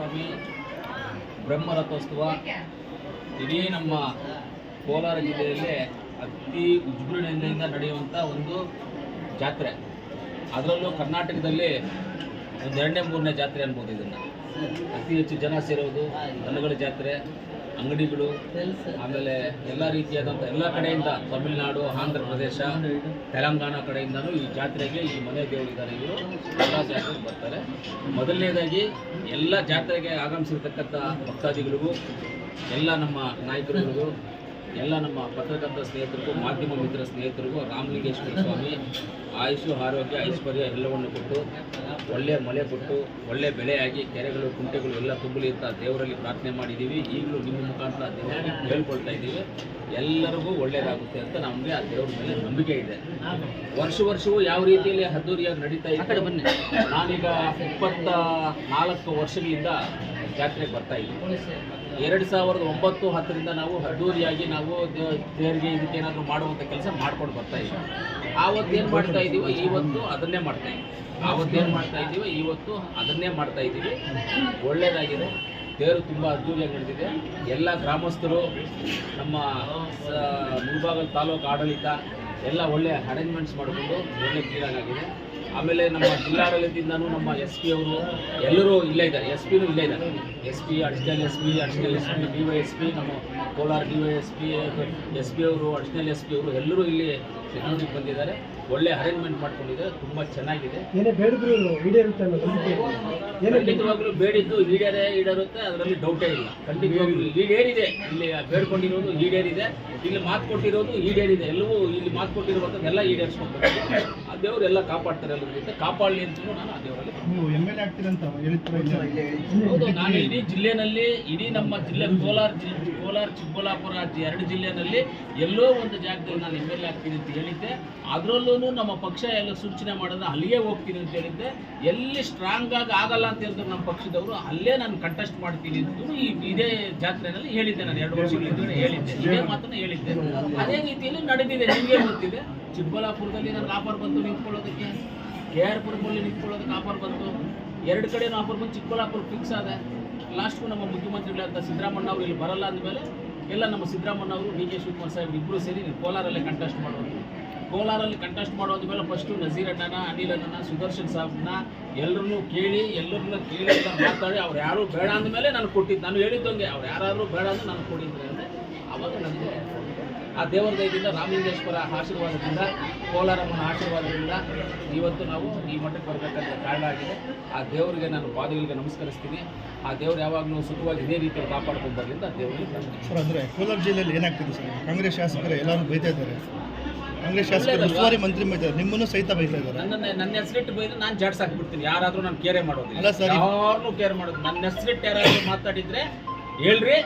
ಸ್ವಾಮಿ ಬ್ರಹ್ಮರಥೋತ್ಸವ ಇಡೀ ನಮ್ಮ ಕೋಲಾರ ಜಿಲ್ಲೆಯಲ್ಲೇ ಅತಿ ವಿಜೃಂಭಣೆಯಿಂದ ನಡೆಯುವಂಥ ಒಂದು ಜಾತ್ರೆ. ಅದರಲ್ಲೂ ಕರ್ನಾಟಕದಲ್ಲಿ ಒಂದು ಎರಡನೇ ಮೂರನೇ ಜಾತ್ರೆ ಅನ್ಬೋದು. ಇದನ್ನು ಅತಿ ಹೆಚ್ಚು ಜನ ಸೇರೋದು ದನಗಳ ಜಾತ್ರೆ, ಅಂಗಡಿಗಳು, ಆಮೇಲೆ ಎಲ್ಲ ರೀತಿಯಾದಂಥ ಎಲ್ಲ ಕಡೆಯಿಂದ ತಮಿಳುನಾಡು, ಆಂಧ್ರ ಪ್ರದೇಶ, ತೆಲಂಗಾಣ ಕಡೆಯಿಂದನೂ ಈ ಜಾತ್ರೆಗೆ ಈ ಮನೆ ದೇವರಿದ್ದಾರೆ ಇವರು ಎಲ್ಲ ಜಾತ್ರೆಗೆ ಬರ್ತಾರೆ. ಮೊದಲನೇದಾಗಿ ಎಲ್ಲ ಜಾತ್ರೆಗೆ ಆಗಮಿಸಿರ್ತಕ್ಕಂಥ ಭಕ್ತಾದಿಗಳಿಗೂ, ಎಲ್ಲ ನಮ್ಮ ನಾಯಕರುಗಳಿಗೂ, ಎಲ್ಲ ನಮ್ಮ ಪತ್ರಕರ್ತ ಸ್ನೇಹಿತರಿಗೂ, ಮಾಧ್ಯಮ ಮಿತ್ರ ಸ್ನೇಹಿತರಿಗೂ ರಾಮಲಿಂಗೇಶ್ವರ ಸ್ವಾಮಿ ಆಯುಷು, ಆರೋಗ್ಯ, ಐಶ್ವರ್ಯ ಎಲ್ಲವನ್ನು ಕೊಟ್ಟು ಒಳ್ಳೆಯ ಮಳೆ ಕೊಟ್ಟು ಒಳ್ಳೆ ಬೆಳೆಯಾಗಿ ಕೆರೆಗಳು, ಕುಂಟೆಗಳು ಎಲ್ಲ ತುಂಬಲಿ ಅಂತ ದೇವರಲ್ಲಿ ಪ್ರಾರ್ಥನೆ ಮಾಡಿದ್ದೀವಿ. ಈಗಲೂ ನಿಮ್ಮ ಮುಖಾಂತರ ದೇವರಿಗೆ ಹೇಳ್ಕೊಳ್ತಾ ಇದ್ದೀವಿ, ಎಲ್ಲರಿಗೂ ಒಳ್ಳೆಯದಾಗುತ್ತೆ ಅಂತ ನಮಗೆ ಆ ದೇವ್ರ ಮೇಲೆ ನಂಬಿಕೆ ಇದೆ. ವರ್ಷವೂ ಯಾವ ರೀತಿಯಲ್ಲಿ ಅದ್ದೂರಿಯಾಗಿ ನಡೀತಾ ಇದೆ. ಬನ್ನಿ, ನಾನೀಗ 24 ವರ್ಷಗಳಿಂದ ಜಾತ್ರೆಗೆ ಬರ್ತಾ ಇದ್ದೀವಿ. 2009-10ರಿಂದ ನಾವು ಅದ್ದೂರಿಯಾಗಿ ನಾವು ದೇವರಿಗೆ ಇದಕ್ಕೇನಾದರೂ ಮಾಡುವಂಥ ಕೆಲಸ ಮಾಡ್ಕೊಂಡು ಬರ್ತಾ ಇದ್ದೀವಿ. ಆವತ್ತೇನು ಮಾಡ್ತಾ ಇದ್ದೀವೋ ಇವತ್ತು ಅದನ್ನೇ ಮಾಡ್ತಾ ಇದ್ದೀವಿ. ಆವತ್ತೇನು ಮಾಡ್ತಾ ಇದ್ದೀವೋ ಇವತ್ತು ಅದನ್ನೇ ಮಾಡ್ತಾ ಇದ್ದೀವಿ. ಒಳ್ಳೆಯದಾಗಿದೆ. ದೇವರು ತುಂಬ ಅದ್ದೂರಿಯಾಗಿ ನಡೆದಿದೆ. ಎಲ್ಲ ಗ್ರಾಮಸ್ಥರು, ನಮ್ಮ ಮುಳಬಾಗಿಲು ತಾಲೂಕು ಆಡಳಿತ ಎಲ್ಲ ಒಳ್ಳೆಯ ಅರೇಂಜ್ಮೆಂಟ್ಸ್ ಮಾಡಿಕೊಂಡು ಒಳ್ಳೆ ಕ್ಲೀನಾಗಿದೆ. ಆಮೇಲೆ ನಮ್ಮ ಜಿಲ್ಲಾಡಳಿತದಿಂದನೂ ನಮ್ಮ SP ಅವರು ಎಲ್ಲರೂ ಇಲ್ಲೇ ಇದ್ದಾರೆ. SP ಇಲ್ಲೇ ಇದ್ದಾರೆ. SP, ಅಡಿಷನಲ್ SP, DYSP, ನಮ್ಮ ಕೋಲಾರ DYSP ಅವರು, ಅಡಿಷನಲ್ SP ಅವರು ಎಲ್ಲರೂ ಇಲ್ಲಿ ಸೆಕ್ಯೂರಿಟಿಗೆ ಬಂದಿದ್ದಾರೆ. ಒಳ್ಳೆ ಅರೇಂಜ್ಮೆಂಟ್ ಮಾಡ್ಕೊಂಡಿದ್ದಾರೆ. ತುಂಬ ಚೆನ್ನಾಗಿದೆ. ಖಂಡಿತವಾಗ್ಲೂ ಬೇಡಿದ್ದು ಈಡೇರುತ್ತೆ, ಅದರಲ್ಲಿ ಡೌಟೇ ಇಲ್ಲ. ಖಂಡಿತವಾಗ್ಲೂ ಈಡೇರಿದೆ. ಇಲ್ಲಿ ಬೇಡ್ಕೊಂಡಿರೋದು ಈಡೇರಿದೆ, ಇಲ್ಲಿ ಮಾತು ಕೊಟ್ಟಿರೋದು ಈಡೇರಿದೆ. ಎಲ್ಲವೂ ಇಲ್ಲಿ ಮಾತು ಕೊಟ್ಟಿರುವಂಥದ್ದೆಲ್ಲ ಈಡೇರಿಸ್ಕೊಳ್ತಾರೆ. ಆ ದೇವರು ಎಲ್ಲ ಕಾಪಾಡ್ತಾರೆ. ಎಲ್ಲರಿಗಿಂತ ಕಾಪಾಡಲಿ ಅಂತಲೂ ನಾನು ಆ ದೇವರಲ್ಲಿ ಹೌದು. ನಾನು ಇಡೀ ಜಿಲ್ಲೆನಲ್ಲಿ, ಇಡೀ ನಮ್ಮ ಜಿಲ್ಲೆ ಕೋಲಾರ, ಚಿಕ್ಕಬಳ್ಳಾಪುರ 2 ಜಿಲ್ಲೆನಲ್ಲಿ ಎಲ್ಲೋ ಒಂದು ಜಾಗದಲ್ಲಿ ನಾನು MLA ಆಗ್ತೀನಿ ಅಂತ ಹೇಳಿದ್ದೆ. ಅದರಲ್ಲೂ ನಮ್ಮ ಪಕ್ಷ ಎಲ್ಲ ಸೂಚನೆ ಮಾಡಿದ್ರೆ ಅಲ್ಲಿಗೆ ಹೋಗ್ತೀನಿ ಅಂತ ಹೇಳಿದ್ದೆ. ಎಲ್ಲಿ ಸ್ಟ್ರಾಂಗ್ ಆಗಿ ಆಗಲ್ಲ ಅಂತ ಹೇಳಿದ್ರು ನಮ್ಮ ಪಕ್ಷದವರು, ಅಲ್ಲೇ ನಾನು ಕಂಟೆಸ್ಟ್ ಮಾಡ್ತೀನಿ ಅಂತ ಇದೇ ಜಾತ್ರೆಯಲ್ಲಿ ಹೇಳಿದ್ದೆ. ನಾನು 2 ವರ್ಷಗಳಿಂದ ಹೇಳಿದ್ದೆ, ಇದೇ ಮಾತನ್ನು ಹೇಳಿದ್ದೆ. ಅದೇ ರೀತಿಯಲ್ಲಿ ನಡೆದಿದೆ. ನಿಮಗೆ ಗೊತ್ತಿದೆ, ಚಿಕ್ಕಬಳ್ಳಾಪುರದಲ್ಲಿ ನನಗೆ ಆಫರ್ ಬಂತು ನಿಂತ್ಕೊಳ್ಳೋದಕ್ಕೆ, KRಪುರದಲ್ಲಿ ನಿಂತ್ಕೊಳ್ಳೋದಕ್ಕೆ ಆಫರ್ ಬಂತು. 2 ಕಡೆನೂ ಆಫರ್ ಬಂದು ಚಿಕ್ಕಬಳ್ಳಾಪುರ ಫಿಕ್ಸ್ ಆದ. ಲಾಸ್ಟ್ಗೂ ನಮ್ಮ ಮುಖ್ಯಮಂತ್ರಿಗಳಾದ ಸಿದ್ದರಾಮಣ್ಣ ಅವರು ಇಲ್ಲಿ ಬರಲ್ಲ ಅಂದಮೇಲೆ ಎಲ್ಲ ನಮ್ಮ ಸಿದ್ದರಾಮಣ್ಣ ಅವರು, DK ಶಿವಕುಮಾರ್ ಸಾಹೇಬ್ ಇಬ್ಬರು ಸೇರಿ ಕೋಲಾರಲ್ಲೇ ಕಂಟೆಸ್ಟ್ ಮಾಡೋದು. ಕೋಲಾರಲ್ಲಿ ಕಂಟೆಸ್ಟ್ ಮಾಡೋದ ಮೇಲೆ ಫಸ್ಟು ನಜೀರ್ ಅಣ್ಣನ, ಅನಿಲ್ ಅಣ್ಣನ, ಸುದರ್ಶನ್ ಸಾಹೇಬ್ನ ಎಲ್ಲರನ್ನೂ ಕೇಳಿ ಅಂತ ಮಾತಾಡಿ ಅವ್ರು ಯಾರು ಬೇಡ ಅಂದಮೇಲೆ ನಾನು ಕೊಟ್ಟಿದ್ದು. ನಾನು ಹೇಳಿದ್ದಂಗೆ ಅವ್ರು ಯಾರಾದರೂ ಬೇಡ ಅಂದ್ರೆ ನಾನು ಕೊಟ್ಟಿದ್ದೆ ಅಂದರೆ ಆವಾಗ ನನಗೆ ಆ ದೇವರ ದಯದಿಂದ, ರಾಮಲಿಂಗೇಶ್ವರ ಆಶೀರ್ವಾದದಿಂದ, ಕೋಲಾರಮ್ಮನ ಆಶೀರ್ವಾದದಿಂದ ಇವತ್ತು ನಾವು ಈ ಮಟ್ಟಕ್ಕೆ ಬರಬೇಕಂತ ಕಾರಣ ಆಗಿದೆ. ಆ ದೇವರಿಗೆ ನಾನು ಪಾದಗಳಿಗೆ ನಮಸ್ಕರಿಸ್ತೀನಿ. ಆ ದೇವರು ಯಾವಾಗಲೂ ಸುಖವಾಗಿ ಇದೇ ರೀತಿಯಲ್ಲಿ ಕಾಪಾಡ್ಕೊಂಡು ಬರಲಿಂದ ಆ ದೇವರಿಗೆ ಸರ್. ಅಂದರೆ ಕೋಲಾರ ಜಿಲ್ಲೆಯಲ್ಲಿ ಏನಾಗ್ತಿದೆ ಸರ್? ಕಾಂಗ್ರೆಸ್ ಶಾಸಕರು ಎಲ್ಲರೂ ಬೈತಾ ಇದ್ದಾರೆ. ಕಾಂಗ್ರೆಸ್ ಶಾಸಕರು ಉಸ್ತುವಾರಿ ಮಂತ್ರಿ ಬೈತಾರೆ, ನಿಮ್ಮನ್ನು ಸಹಿತ ಬೈತಾ ಇದ್ದಾರೆ. ನನ್ನ ಹೆಸರಿಟ್ಟು ಬೈದ್ರೆ ನಾನು ಜಾಡ್ಸಾಕ್ಬಿಡ್ತೀನಿ. ಯಾರಾದರೂ ನಾನು ಕೇರೆ ಮಾಡೋದಿಲ್ಲ, ಯಾರನ್ನೂ ಕೇರ್ ಮಾಡೋದು. ನನ್ನ ಹೆಸರಿಟ್ಟು ಯಾರಾದರೂ ಮಾತಾಡಿದರೆ ಹೇಳ್ರಿ,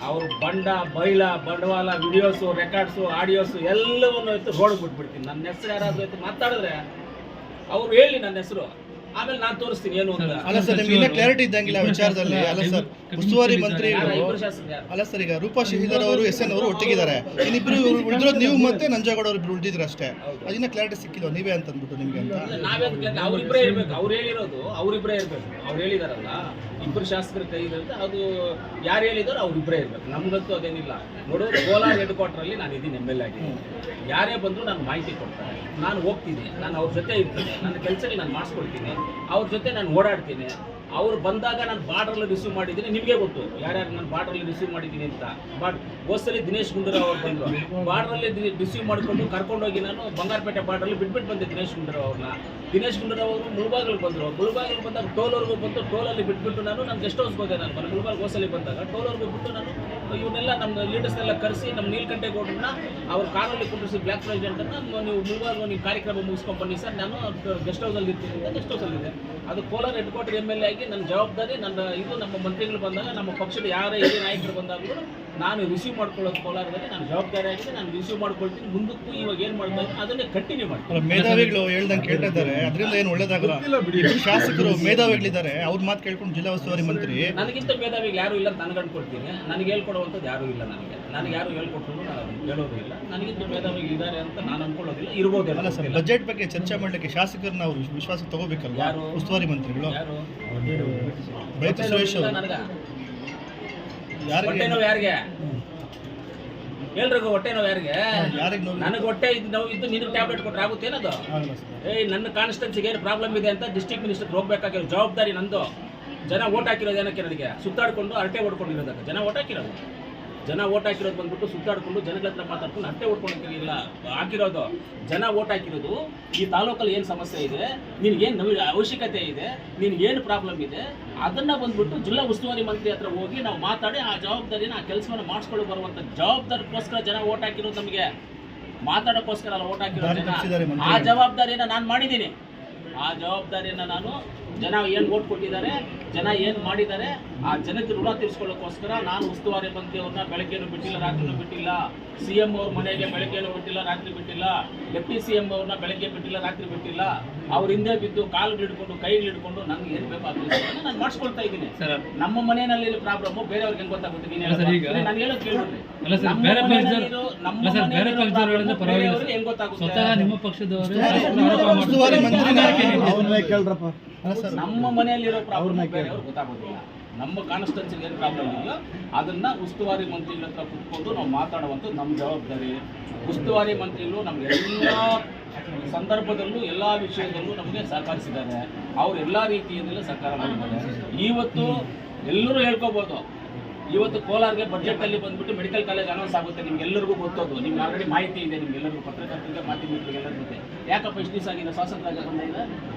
ಅವರು ಬಂಡವಾಳ ವಿಡಿಯೋಸು, ರೆಕಾರ್ಡ್ಸು, ಆಡಿಯೋಸು ಎಲ್ಲವನ್ನು ರೋಡ್ಗೆ ಬಿಟ್ಬಿಡ್ತೀನಿ. ನನ್ನ ಹೆಸರು ಯಾರಾದರೂ ಮಾತಾಡಿದ್ರೆ ಅವ್ರು ಹೇಳಿ ನನ್ನ ಹೆಸರು, ಆಮೇಲೆ ನಾನು ತೋರಿಸ್ತೀನಿ ಏನು ಅಂತ. ಅಲ್ಲ ಸರ್, ನಿಮ್ಗೆ ಇನ್ನೂ ಕ್ಲಾರಿಟಿ ಇದ್ದಂಗಿಲ್ಲ ವಿಚಾರದಲ್ಲಿ. ಅಲ್ಲ ಸರ್, ಉಸ್ತುವಾರಿ ಮಂತ್ರಿ ಅಲ್ಲ ಸರ್, ಈಗ ರೂಪಾ ಶಶಿಧರ್ ಅವರು, SN ಅವರು ಒಟ್ಟಿಗಿದ್ದಾರೆ. ಇನ್ನಿಬ್ರು ಉಳಿದಿರೋದು ನೀವು ಮತ್ತೆ ನಂಜೇಗೌಡ ಅವರು ಇಬ್ರು ಉಳಿದಿದ್ರು ಅಷ್ಟೇ. ಅದನ್ನ ಕ್ಲಾರಿಟಿ ಸಿಕ್ಕಿಲ್ಲ ನೀವೇ ಅಂತ ಅಂದ್ಬಿಟ್ಟು ನಿಮ್ಗೆ ಅಂತ. ಅವ್ರಿಬ್ರೇ ಇರ್ಬೇಕು. ಅವ್ರು ಹೇಳಿರೋದು ಅವರಿಬ್ಬರೇ ಇರಬೇಕು. ಅವ್ರು ಹೇಳಿದಾರಲ್ಲ, ಇಬ್ಬರು ಶಾಸಕರ ಕೈ ಇರುತ್ತೆ, ಅದು ಯಾರು ಹೇಳಿದಾರೋ ಅವ್ರಿಬ್ಬರೇ ಇರಬೇಕು. ನಮ್ಗಂತೂ ಅದೇನಿಲ್ಲ. ನೋಡು, ಕೋಲಾರ ಹೆಡ್ಕ್ವಾರ್ಟರಲ್ಲಿ ನಾನು ಇದೀನಿ, MLA ಆಗಿದ್ದೀನಿ. ಯಾರೇ ಬಂದರೂ ನಾನು ಮಾಹಿತಿ ಕೊಡ್ತಾರೆ, ನಾನು ಹೋಗ್ತೀನಿ, ನಾನು ಅವ್ರ ಜೊತೆ ಇರ್ತೀನಿ, ನನ್ನ ಕೆಲಸಗಳು ನಾನು ಮಾಡಿಸ್ಕೊಳ್ತೀನಿ, ಅವ್ರ ಜೊತೆ ನಾನು ಓಡಾಡ್ತೀನಿ. ಅವ್ರು ಬಂದಾಗ ನಾನು ಬಾರ್ಡ್ರಲ್ಲಿ ರಿಸೀವ್ ಮಾಡಿದ್ದೀನಿ. ನಿಮಗೆ ಗೊತ್ತು ಯಾರ್ಯಾರು ನಾನು ಬಾರ್ಡ್ರಲ್ಲಿ ರಿಸೀವ್ ಮಾಡಿದ್ದೀನಿ ಅಂತ. ಹೋದ್ಸಲಿ ದಿನೇಶ್ ಗುಂಡೂರಾವ್ ಅವ್ರು ಬಂದರು, ಬಾರ್ಡ್ರಲ್ಲಿ ರಿಸೀವ್ ಮಾಡಿಕೊಂಡು ಕರ್ಕೊಂಡೋಗಿ ನಾನು ಬಂಗಾರಪೇಟೆ ಬಾರ್ಡ್ರಲ್ಲಿ ಬಿಟ್ಬಿಟ್ಟು ಬಂದೆ ದಿನೇಶ್ ಗುಂಡೂರಾವ್ ಅವ್ರನ್ನ. ದಿನೇಶ್ ಗುಂಡೂರಾವ್ ಅವರು ಮುಳಬಾಗಿಲಿಗೆ ಬಂದರು. ಮುಳಬಾಗಿಲಿಗೆ ಬಂದಾಗ ಟೋಲ್ವರೆಗೂ ಬಂದು, ಟೋಲಲ್ಲಿ ಬಿಟ್ಬಿಟ್ಟು ನಾನು ಗೆಸ್ಟ್ ಹೌಸ್ಗೆ ಹೋದೆ. ನಾನು ಮುಳಬಾಗಿಲು ಹೋದ್ಸಲಿ ಬಂದಾಗ ಟೋಲ್ವರೆಗೂ ಬಿಟ್ಟು ನಾನು ಇವನ್ನೆಲ್ಲ ನಮ್ಮ ಲೀಡರ್ಸ್ನೆಲ್ಲ ಕರೆಸಿ, ನಮ್ಮ ನೀಲಕಂಠೇಗೌಡರನ್ನ ಅವ್ರ ಕಾರಲ್ಲಿ ಕುಂಡಿಸಿ, ಬ್ಲ್ಯಾಕ್ ಪ್ರೆಸಿಡೆಂಟನ್ನು ನೀವು ಮುಳಬಾಗಿಲು ನೀವು ಕಾರ್ಯಕ್ರಮ ಮುಗಿಸ್ಕೊಂಡು ಬನ್ನಿ ಸರ್, ನಾನು ಗೆಸ್ಟ್ ಹೌಸಲ್ಲಿ ಇರ್ತೀನಿ ಅಂತ ಗೆಸ್ಟ್ ಹೌಸಲ್ಲಿದೆ. ಅದು ಕೋಲಾರ ಹೆಡ್ಕ್ವಾರ್ಟರ್ MLA ಆಗಿ ನನ್ನ ಜವಾಬ್ದಾರಿ, ಇದು ನಮ್ಮ ಮಂತ್ರಿಗಳು ಬಂದಾಗ, ನಮ್ಮ ಪಕ್ಷದ ಯಾರೇ ಹಿರಿಯ ನಾಯಕರು ಬಂದಾಗಲೂ ನಾನು ರಿಸೀವ್ ಮಾಡ್ಕೊಳ್ಳೋದು ಕೋಲಾರದಲ್ಲಿ ನನ್ನ ಜವಾಬ್ದಾರಿ ಆಗಿದೆ. ನಾನು ರಿಸೀವ್ ಮಾಡ್ಕೊಳ್ತೀನಿ. ಮುಂದಕ್ಕೂ ಇವಾಗ ಏನು ಮಾಡ್ತಾ ಇದ್ದೀನಿ ಅದನ್ನೇ ಕಂಟಿನ್ಯೂ ಮಾಡ್ತೀನಿ. ಮೇಧಾವಿಗಳು ಹೇಳ್ದಂಗೆ ಕೇಳ್ತಾ ಇದ್ದಾರೆ, ಅದರಿಂದ ಏನು ಒಳ್ಳೇದಾಗಲ್ಲ. ಶಾಸಕರು ಮೇಧಾವಿಗಳಿದ್ದಾರೆ, ಅವ್ರ ಮಾತು ಕೇಳ್ಕೊಂಡು ಜಿಲ್ಲಾ ಉಸ್ತುವಾರಿ ಮಂತ್ರಿ. ನನಗಿಂತ ಮೇಧಾವಿಗಳು ಯಾರು ಇಲ್ಲ ಅಂತ ನನಗೆ ಅನ್ಕೊಳ್ತೀನಿ. ನನಗೆ ಹೇಳ್ಕೊಡುವಂಥದ್ದು ಯಾರೂ ಇಲ್ಲ. ನನಗೆ ಯಾರು ಹೇಳ್ಕೊಟ್ರು ನಾನು ಅದನ್ನು ಕೇಳೋದು ಇಲ್ಲ. ನನಗಿಂತ ಮೇಧಾವಿಗಳು ಇದ್ದಾರೆ ಅಂತ ನಾನು ಅನ್ಕೊಳ್ಳೋದಿಲ್ಲ. ಇರ್ಬೋದಿಲ್ಲ. ಅಲ್ಲ ಸರ್, ಬಜೆಟ್ ಬಗ್ಗೆ ಚರ್ಚೆ ಮಾಡಲಿಕ್ಕೆ ಶಾಸಕರನ್ನ ಅವರು ವಿಶ್ವಾಸಕ್ಕೆ ತಗೋಬೇಕಲ್ಲ, ಯಾರು ಉಸ್ತುವಾರಿ ಮಂತ್ರಿಗಳು. ಯಾರು ಬೈತು ಸುರೇಶ್ ಅವರು ನನಗೆ ಯಾರಿಗೆ ಹೊಟ್ಟೆ ನೋವು ಯಾರಿಗೆ ಎಲ್ರಿಗೂ ಹೊಟ್ಟೆ ನೋವು ಯಾರಿಗೆ ಯಾರಿಗೆ ನೋವು ನನಗೆ ಹೊಟ್ಟೆ ನೋವು ಇದ್ದು ನಿನಗೆ ಟ್ಯಾಬ್ಲೆಟ್ ಕೊಟ್ಟರೆ ಆಗುತ್ತೆ ಏನದು ಆಗಲ್ಲ ಸರ್. ನನ್ನ ಕಾನ್ಸ್ಟಿಟ್ಯೂನ್ಸಿಗೆ ಏನು ಪ್ರಾಬ್ಲಮ್ ಇದೆ ಅಂತ ಡಿಸ್ಟ್ರಿಕ್ಟ್ ಮಿನಿಸ್ಟರ್ಗೆ ಹೋಗ್ಬೇಕಾಗಿರೋ ಜವಾಬ್ದಾರಿ ನಂದು. ಜನ ಓಟ್ ಹಾಕಿರೋದು ಏನಕ್ಕೆ ನನಗೆ ಸುತ್ತಾಡ್ಕೊಂಡು ಅರಟೆ ಹೊಡ್ಕೊಂಡಿರೋದಕ್ಕೆ ಜನ ಓಟ್ ಹಾಕಿರೋದು. ಜನ ಓಟ್ ಹಾಕಿರೋದು ಬಂದ್ಬಿಟ್ಟು ಸುತ್ತಾಡ್ಕೊಂಡು ಜನಗಳ ಹತ್ರ ಮಾತಾಡ್ಕೊಂಡು ಅರಟೆ ಹೊಡ್ಕೊಂಡಿಲ್ಲ ಹಾಕಿರೋದು. ಜನ ಓಟ್ ಹಾಕಿರೋದು ಈ ತಾಲೂಕಲ್ಲಿ ಏನು ಸಮಸ್ಯೆ ಇದೆ, ನಿನಗೇನು ಅವಶ್ಯಕತೆ ಇದೆ, ನಿನಗೇನು ಪ್ರಾಬ್ಲಮ್ ಇದೆ, ಅದನ್ನು ಬಂದ್ಬಿಟ್ಟು ಜಿಲ್ಲಾ ಉಸ್ತುವಾರಿ ಮಂತ್ರಿ ಹತ್ರ ಹೋಗಿ ನಾವು ಮಾತಾಡಿ ಆ ಜವಾಬ್ದಾರಿನ ಆ ಕೆಲಸವನ್ನು ಮಾಡಿಸ್ಕೊಂಡು ಬರುವಂಥ ಜವಾಬ್ದಾರಿಗೋಸ್ಕರ ಜನ ಓಟ್ ಹಾಕಿರೋದು. ನಮಗೆ ಮಾತಾಡೋಕ್ಕೋಸ್ಕರ ಅಲ್ಲ ಓಟ್ ಹಾಕಿರೋದು ಜನ. ಆ ಜವಾಬ್ದಾರಿಯನ್ನು ನಾನು ಮಾಡಿದ್ದೀನಿ. ಆ ಜವಾಬ್ದಾರಿಯನ್ನು ನಾನು ಜನ ಏನು ಓಟ್ ಕೊಟ್ಟಿದ್ದಾರೆ, ಜನ ಏನು ಮಾಡಿದ್ದಾರೆ, ಆ ಜನಕ್ಕೆ ಋಣ ತೀರಿಸ್ಕೊಳ್ಳೋಕ್ಕೋಸ್ಕರ ನಾನು ಉಸ್ತುವಾರಿ ಮಂತ್ರಿಯವ್ರನ್ನ ಬೆಳಗ್ಗೆನೂ ಬಿಟ್ಟಿಲ್ಲ, ರಾತ್ರಿನೂ ಬಿಟ್ಟಿಲ್ಲ. CM ಅವ್ರ ಮನೆಗೆ ಬೆಳಗ್ಗೆನೂ ಬಿಟ್ಟಿಲ್ಲ, ರಾತ್ರಿ ಬಿಟ್ಟಿಲ್ಲ. ಡೆಪ್ಟಿ CM ಅವ್ರನ್ನ ಬೆಳಗ್ಗೆ ಬಿಟ್ಟಿಲ್ಲ, ರಾತ್ರಿ ಬಿಟ್ಟಿಲ್ಲ. ಅವ್ರ ಹಿಂದೆ ಬಿದ್ದು ಕಾಲು ಹಿಡ್ಕೊಂಡು ಕೈಗೆ ಹಿಡ್ಕೊಂಡು ನನಗೆ ಏನು ಬೇಕು ಆ ಕೆಲಸವನ್ನು ನಾನು ಮಾಡಿಸ್ಕೊಳ್ತಾ ಇದ್ದೀನಿ. ನಮ್ಮ ಮನೆಯಲ್ಲಿ ಪ್ರಾಬ್ಲಮ್ ಬೇರೆಯವ್ರಿಗೆ ಹೆಂಗೆ ಗೊತ್ತಾಗುತ್ತೆ? ನೀನು ನಾನು ಹೇಳೋದು ಕೇಳಿದ್ರಿ. ನಮ್ಮ ಬೇರೆಯವ್ರಿಗೆ ಹೆಂಗೆ ಗೊತ್ತಾಗುತ್ತೆ? ನಿಮ್ಮ ಪಕ್ಷದವರು ಉಸ್ತುವಾರಿ ಮಂತ್ರಿನ ನಮ್ಮ ಮನೆಯಲ್ಲಿರೋ ಪ್ರಾಬ್ಲಮ್ ಬೇರೆಯವ್ರಿಗೆ ಗೊತ್ತಾಗೋದಿಲ್ಲ. ನಮ್ಮ ಕಾನ್ಸ್ಟಿಟ್ಯೂನ್ಸಿಗೆ ಏನು ಪ್ರಾಬ್ಲಮ್ ಇದೆಯೋ ಅದನ್ನು ಉಸ್ತುವಾರಿ ಮಂತ್ರಿಗಳ ಹತ್ರ ಕುತ್ಕೊಂಡು ನಾವು ಮಾತಾಡುವಂಥದ್ದು ನಮ್ಮ ಜವಾಬ್ದಾರಿ. ಉಸ್ತುವಾರಿ ಮಂತ್ರಿಗಳು ನಮಗೆಲ್ಲ ಸಂದರ್ಭದಲ್ಲೂ ಎಲ್ಲ ವಿಷಯದಲ್ಲೂ ನಮಗೆ ಸಹಕರಿಸಿದ್ದಾರೆ. ಅವರು ಎಲ್ಲ ರೀತಿಯಿಂದಲೂ ಸಹಕಾರ ಮಾಡಿದ್ದಾರೆ. ಇವತ್ತು ಎಲ್ಲರೂ ಹೇಳ್ಕೋಬೋದು, ಇವತ್ತು ಕೋಲಾರ್ಗೆ ಬಜೆಟಲ್ಲಿ ಬಂದ್ಬಿಟ್ಟು ಮೆಡಿಕಲ್ ಕಾಲೇಜ್ ಅನೌನ್ಸ್ ಆಗುತ್ತೆ. ನಿಮ್ಗೆಲ್ಲರಿಗೂ ಗೊತ್ತದು, ನಿಮ್ಗೆ ಆಲ್ರೆಡಿ ಮಾಹಿತಿ ಇದೆ, ನಿಮ್ಗೆಲ್ಲರಿಗೂ ಪತ್ರಕರ್ತರಿಗೆ ಮಾಧ್ಯಮಿಕರಿಗೆ ಎಲ್ಲರ ಜೊತೆ. ಯಾಕಪ್ಪ ಇಷ್ಟು ದಿವಸ ಆಗಿದೆ ಸ್ವಾತಂತ್ರ್ಯ ಬಂದಿದೆ?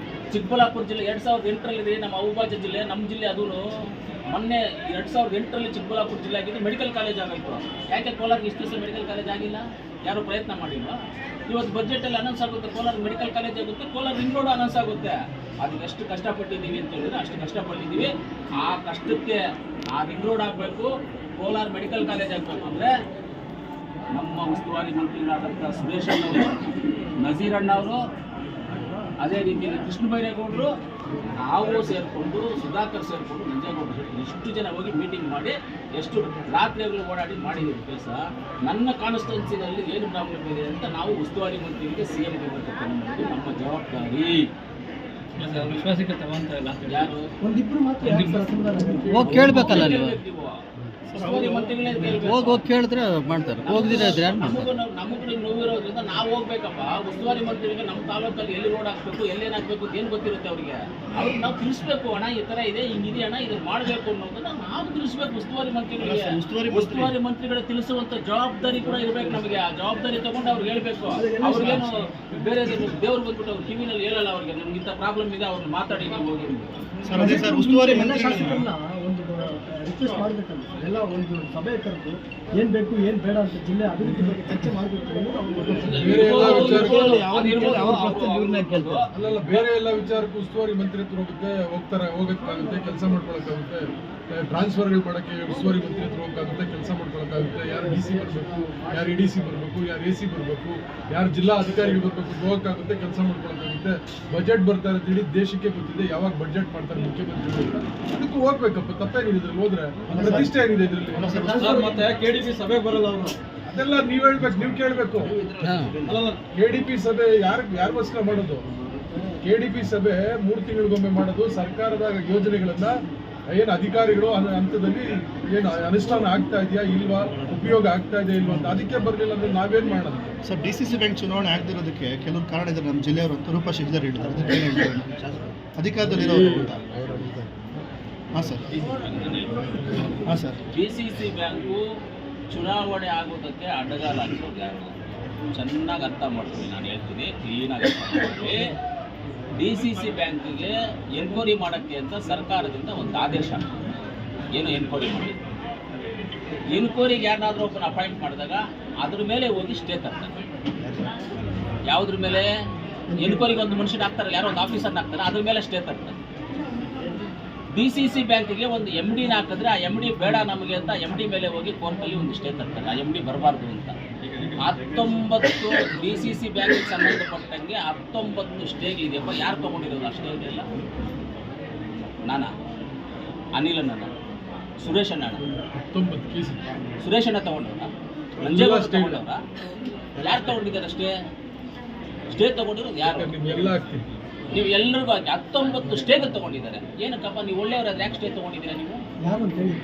ಚಿಕ್ಕಬಳ್ಳಾಪುರ ಜಿಲ್ಲೆ 2008ರಲ್ಲಿ ನಮ್ಮ ಅವಿಭಾಜ್ಯ ಜಿಲ್ಲೆ, ನಮ್ಮ ಜಿಲ್ಲೆ ಅದು ಮೊನ್ನೆ 2008ರಲ್ಲಿ ಚಿಕ್ಕಬಳ್ಳಾಪುರ ಜಿಲ್ಲೆ ಆಗಿದ್ದು ಮೆಡಿಕಲ್ ಕಾಲೇಜ್ ಆಗೋಯ್ತು. ಯಾಕೆ ಕೋಲಾರ್ಗೆ ಇಷ್ಟು ದಿವಸ ಮೆಡಿಕಲ್ ಕಾಲೇಜ್ ಆಗಿಲ್ಲ? ಯಾರು ಪ್ರಯತ್ನ ಮಾಡಿಲ್ಲ. ಇವತ್ತು ಬಜೆಟಲ್ಲಿ ಅನೌನ್ಸ್ ಆಗುತ್ತೆ ಕೋಲಾರ ಮೆಡಿಕಲ್ ಕಾಲೇಜ್ ಆಗುತ್ತೆ, ಕೋಲಾರ ರಿಂಗ್ ರೋಡ್ ಅನೌನ್ಸ್ ಆಗುತ್ತೆ. ಅದಕ್ಕೆ ಎಷ್ಟು ಕಷ್ಟಪಟ್ಟಿದ್ದೀವಿ ಅಂತ ಹೇಳಿದ್ರೆ ಅಷ್ಟು ಕಷ್ಟಪಟ್ಟಿದ್ದೀವಿ. ಆ ಕಷ್ಟಕ್ಕೆ ಆ ರಿಂಗ್ ರೋಡ್ ಆಗಬೇಕು, ಕೋಲಾರ ಮೆಡಿಕಲ್ ಕಾಲೇಜ್ ಆಗಬೇಕು ಅಂದರೆ ನಮ್ಮ ಉಸ್ತುವಾರಿ ಮಂತ್ರಿಗಳಾದಂಥ ಸುರೇಶ್ ಅಣ್ಣವರು, ನಜೀರ್ ಅಣ್ಣವರು, ಅದೇ ರೀತಿಯಲ್ಲಿ ಕೃಷ್ಣ ಬೈರೇಗೌಡರು, ನಾವು ಸೇರಿಕೊಂಡು, ಸುಧಾಕರ್ ಸೇರಿಕೊಂಡು, ನಂಜೇಗೌಡರು ಸೇರಿಕೊಂಡು ಎಷ್ಟು ಜನ ಹೋಗಿ ಮೀಟಿಂಗ್ ಮಾಡಿ ಎಷ್ಟು ರಾತ್ರಿಗಳು ಓಡಾಡಿ ಮಾಡಿದ್ದೀವಿ ಕೆಲಸ. ನನ್ನ ಕಾನ್ಸ್ಟಿಟ್ಯೂನ್ಸಿನಲ್ಲಿ ಏನು ಪ್ರಾಬ್ಲಮ್ ಇದೆ ಅಂತ ನಾವು ಉಸ್ತುವಾರಿ ಮಂತ್ರಿಗಳಿಗೆ CM ಹೋಗಬೇಕನ್ನೋದು ನಮ್ಮ ಜವಾಬ್ದಾರಿ. ವಿಶ್ವಾಸಕ್ಕೆ ತಗೊಂತ ಇಲ್ಲ. ಯಾರು ಹೋಗಿ ಕೇಳ್ಬೇಕಲ್ಲ ನೀವು, ಉಸ್ತುವಾರಿ ಮಂತ್ರಿಗಳೇ ಹೋಗಿ ಕೇಳಿದ್ರೆ ಮಾಡ್ತಾರೆ. ಹೋಗದಿದ್ರೆ ಯಾರು ಮಾಡ್ತಾರೆ? ನಮಗೂ ನೋವಿರೋದ್ರಿಂದ ನಾವು ಹೋಗ್ಬೇಕಪ್ಪ. ಉಸ್ತುವಾರಿ ಮಂತ್ರಿಗಳಿಗೆ ನಮ್ಮ ತಾಲೂಕಲ್ಲಿ ಎಲ್ಲಿ ರೋಡ್ ಹಾಕ್ಬೇಕು, ಎಲ್ಲೇನಾಗಬೇಕು ಅಂತ ಏನು ಗೊತ್ತಿರುತ್ತೆ ಅವ್ರಿಗೆ. ಅವ್ರಿಗೆ ನಾವು ತಿಳಿಸ್ಬೇಕು, ಅಣ್ಣ ಈ ಥರ ಇದೆ, ಹಿಂಗಿದೆ ಅಣ್ಣ, ಇದನ್ನು ಮಾಡಬೇಕು ಅನ್ನೋದನ್ನ ನಾವು ತಿಳಿಸ್ಬೇಕು ಉಸ್ತುವಾರಿ ಮಂತ್ರಿಗಳಿಗೆ. ಉಸ್ತುವಾರಿ ಮಂತ್ರಿಗಳು ತಿಳಿಸುವಂಥ ಜವಾಬ್ದಾರಿ ಕೂಡ ಇರಬೇಕು ನಮಗೆ. ಆ ಜವಾಬ್ದಾರಿ ತಗೊಂಡು ಅವ್ರಿಗೆ ಹೇಳ್ಬೇಕು. ಅವ್ರಿಗೇನು ಬೇರೆ ದೇವ್ರು ಬಂದ್ಬಿಟ್ಟು ಅವ್ರು ಟಿವಿನಲ್ಲಿ ಹೇಳಲ್ಲ ಅವ್ರಿಗೆ ನಮ್ಗೆ ಇಂಥ ಪ್ರಾಬ್ಲಮ್ ಇದೆ, ಅವ್ರನ್ನ ಮಾತಾಡಿ ಹೋಗಿ. ಸರ್ ಅದೇ ಸರ್ ಉಸ್ತುವಾರಿ ಮಂತ್ರಿಗಳನ್ನ ಒಂದು ರಿಕ್ವೆಸ್ಟ್ ಮಾಡಬೇಕಲ್ಲ, ಎಲ್ಲ ಒಂದು ಸಭೆ ಕರೆದು ಏನು ಬೇಕು ಏನು ಬೇಡ ಅಂತ ಜಿಲ್ಲೆ ಅಭಿವೃದ್ಧಿ ಬಗ್ಗೆ ಚರ್ಚೆ ಮಾಡಬೇಕು. ಅಲ್ಲಲ್ಲ, ಬೇರೆ ಎಲ್ಲ ವಿಚಾರಕ್ಕೂ ಉಸ್ತುವಾರಿ ಮಂತ್ರಿ ಹತ್ರ ಹೋಗಕ್ಕಾಗುತ್ತೆ, ಕೆಲಸ ಮಾಡ್ಕೊಳಕ್ಕಾಗುತ್ತೆ. ಟ್ರಾನ್ಸ್ಫರ್ಗಳು ಮಾಡೋಕ್ಕೆ ಉಸ್ತುವಾರಿ ಮಂತ್ರಿ ಹತ್ರ ಹೋಗಕ್ಕಾಗುತ್ತೆ, ಕೆಲಸ ಮಾಡ್ಕೊಳಕ್ಕಾಗುತ್ತೆ. ಯಾರು DC ಬರಬೇಕು, ಯಾರು EDC ಬರಬೇಕು, ಯಾರು AC ಬರಬೇಕು, ಯಾರು ಜಿಲ್ಲಾ ಅಧಿಕಾರಿಗಳು ಬರಬೇಕು, ಹೋಗಕ್ಕಾಗುತ್ತೆ, ಕೆಲಸ ಮಾಡ್ಕೊಳಕ್ಕಾಗುತ್ತೆ. ಬಜೆಟ್ ಬರ್ತಾರೆ ಅಂತ ಇಡೀ ದೇಶಕ್ಕೆ ಗೊತ್ತಿದೆ, ಯಾವಾಗ ಬಜೆಟ್ ಮಾಡ್ತಾರೆ ಮುಖ್ಯಮಂತ್ರಿಗಳು, ಅದಕ್ಕೂ ಹೋಗ್ಬೇಕಪ್ಪ. ತಪ್ಪೇನಿದೆ ಇದ್ರಲ್ಲಿ? ಹೋದ್ರೆ ಪ್ರತಿಷ್ಠೆ ಏನಿದೆ ಇದರಲ್ಲಿ? ಮತ್ತೆ KDP ಸಭೆ ಬರಲ್ಲ ಅವರು, ಅದೆಲ್ಲ ನೀವು ಹೇಳ್ಬೇಕು, ನೀವು ಕೇಳಬೇಕು. KDP ಸಭೆ ಯಾರಿಗೋಸ್ಕರ ಮಾಡೋದು? KDP ಸಭೆ 3 ತಿಂಗಳಿಗೊಮ್ಮೆ ಮಾಡೋದು. ಸರ್ಕಾರದ ಯೋಜನೆಗಳನ್ನ ಏನು ಅಧಿಕಾರಿಗಳು ಹಂತದಲ್ಲಿ ಏನು ಅನುಷ್ಠಾನ ಆಗ್ತಾ ಇದೆಯಾ ಇಲ್ವಾ, ಉಪಯೋಗ ಆಗ್ತಾ ಇದೆಯಾ ಇಲ್ವಾ ಅಂತ ಅದಕ್ಕೆ ಬರಲಿಲ್ಲ ಅಂದ್ರೆ ನಾವೇನು ಮಾಡೋದು? ಸರ್ DCC ಬ್ಯಾಂಕ್ ಚುನಾವಣೆ ಆಗದಿರೋದಕ್ಕೆ ಕೆಲವರು ಕಾರಣ ಇದ್ದಾರೆ. ನಮ್ಮ ಜಿಲ್ಲೆಯವರು ಅಂತ ರೂಪಾ ಶಶಿಧರ್ ಹೇಳಿದ್ದಾರೆ. ಅದಕ್ಕೆ ಏನು ಹೇಳ್ತಾರೆ ಅಧಿಕಾರದಲ್ಲಿರೋರು ಅಂತ? ಹಾಂ ಸರ್, ಹಾಂ ಸರ್. DCC ಬ್ಯಾಂಕು ಚುನಾವಣೆ ಆಗೋದಕ್ಕೆ ಅಡ್ಡಗಾಲ ಹಾಕಿರೋದು ಯಾರು? ಚೆನ್ನಾಗಿ ಅರ್ಥ ಮಾಡ್ತೀವಿ. ನಾನು ಹೇಳ್ತೀನಿ, ಕ್ಲೀನಾಗಿ ಅರ್ಥ ಮಾಡ್ತೀವಿ. DCC ಬ್ಯಾಂಕಿಗೆ ಎನ್ಕ್ವೈರಿ ಮಾಡೋಕ್ಕೆ ಅಂತ ಸರ್ಕಾರದಿಂದ ಒಂದು ಆದೇಶ. ಏನು ಎನ್ಕ್ವೈರಿ ಮಾಡಿ, ಎನ್ಕ್ವೈರಿಗೆ ಯಾರನ್ನಾದ್ರೂ ಒಬ್ಬನ ಅಪಾಯಿಂಟ್ ಮಾಡಿದಾಗ ಅದ್ರ ಮೇಲೆ ಹೋಗಿ ಸ್ಟೇ ತರ್ತಾರೆ. ಯಾವುದ್ರ ಮೇಲೆ? ಎನ್ಕ್ವೈರಿಗೆ ಒಂದು ಮನುಷ್ಯನ ಹಾಕ್ತಾರೆ, ಯಾರೋ ಒಂದು ಆಫೀಸರ್ನ ಹಾಕ್ತಾರೆ, ಅದ್ರ ಮೇಲೆ ಸ್ಟೇ ತರ್ತಾರೆ. DCC ಬ್ಯಾಂಕಿಗೆ ಒಂದು MDನ ಹಾಕಿದ್ರೆ ಆ MD ಬೇಡ ನಮಗೆ ಅಂತ MD ಮೇಲೆ ಹೋಗಿ ಕೋರ್ಟಲ್ಲಿ ಒಂದು ಸ್ಟೇ ತರ್ತಾರೆ, ಆ MD ಬರಬಾರ್ದು ಅಂತ. 19 DCC ಬ್ಯಾಂಕಿಗೆ ಸಂಬಂಧಪಟ್ಟಂಗೆ 19 ಸ್ಟೇಗಳಿದೆಯಪ್ಪ. ಯಾರು ತೊಗೊಂಡಿರೋದು ಆ ಸ್ಟೇಗೆಲ್ಲ? ನಾನಾ? ಅನಿಲ್ ಅಣ್ಣ? ಸುರೇಶ್ ಅಣ್ಣ? 19 ಕೇಸ್ ಸುರೇಶ್ ಅಣ್ಣ ತೊಗೊಂಡವ್ರ? ನಂಜೇಗೌಡ ತೊಗೊಂಡವ್ರ? ಯಾರು ತೊಗೊಂಡಿದ್ದಾರೆ ಸ್ಟೇ? ಸ್ಟೇ ತೊಗೊಂಡಿರೋದು ಯಾರು? ನಿಮ್ಗೆಲ್ಲ ಆಗ್ತೀನಿ. ನೀವು ಎಲ್ಲರಿಗೂ ಹಾಕಿ 19 ಸ್ಟೇಗಳು ತಗೊಂಡಿದ್ದಾರೆ. ಏನಕ್ಕಪ್ಪ ನೀವು ಒಳ್ಳೆಯವರಾದ್ರೆ ಯಾಕೆ ಸ್ಟೇ ತಗೊಂಡಿದ್ದೀರಾ ನೀವು? ಯಾರು ಅಂತ ಹೇಳಿ